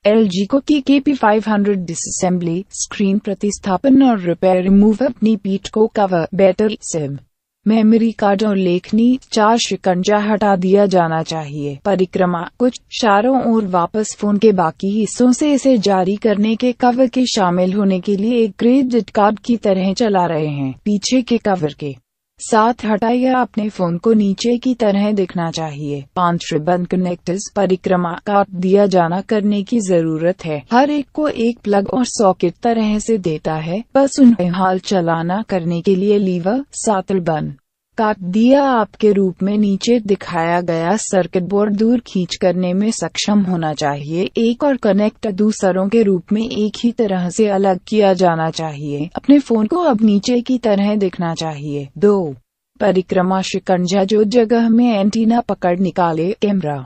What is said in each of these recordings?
LG को KP500 disassembly, screen प्रतिस्थापन और रिपेयर रिमूव अपनी पीठ को cover, battery, SIM, memory card और लेखनी, 4 शिकंजा हटा दिया जाना चाहिए। परिक्रमा, कुछ चारों ओर वापस फोन के बाकी हिस्सों से इसे जारी करने के कवर के शामिल होने के लिए एक क्रेडिट कार्ड की तरह चला रहे हैं। पीछे के कवर के साथ हटाइए, अपने फोन को नीचे की तरह दिखना चाहिए। 5 रिबन कनेक्टर्स परिक्रमा काट दिया जाना करने की जरूरत है। हर एक को एक प्लग और सॉकेट तरह से देता है, बस उन्हें हाल चलाना करने के लिए लीवर 7 रिबन काट दिया आपके रूप में नीचे दिखाया गया सर्किट बोर्ड दूर खींच करने में सक्षम होना चाहिए। एक और कनेक्टर दूसरों के रूप में एक ही तरह से अलग किया जाना चाहिए। अपने फोन को अब नीचे की तरह दिखना चाहिए। 2 परिक्रमा शिकंजा जो जगह में एंटीना पकड़ निकाले। कैमरा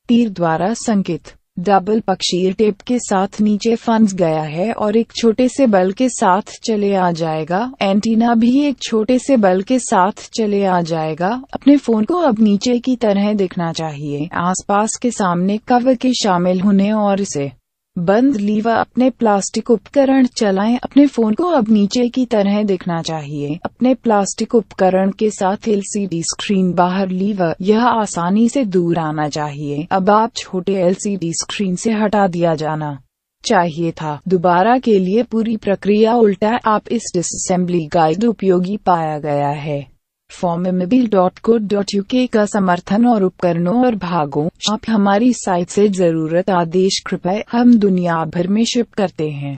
तीर द्वारा संकेत डबल पक्षीय टेप के साथ नीचे फंस गया है और एक छोटे से बल के साथ चले आ जाएगा। एंटीना भी एक छोटे से बल के साथ चले आ जाएगा। अपने फोन को अब नीचे की तरह दिखना चाहिए। आसपास के सामने कवर के शामिल होने और इसे बंद लीवर अपने प्लास्टिक उपकरण चलाएं। अपने फोन को अब नीचे की तरह दिखना चाहिए। अपने प्लास्टिक उपकरण के साथ LCD स्क्रीन बाहर लीवर, यह आसानी से दूर आना चाहिए। अब आप छोटे LCD स्क्रीन से हटा दिया जाना चाहिए था। दोबारा के लिए पूरी प्रक्रिया उल्टा। आप इस डिसअसेंबली गाइड उपयोगी पाया गया है। formimobile.co.uk का समर्थन और उपकरणों और भागों आप हमारी साइट से जरूरत आदेश कृपया हम दुनिया भर में शिप करते हैं।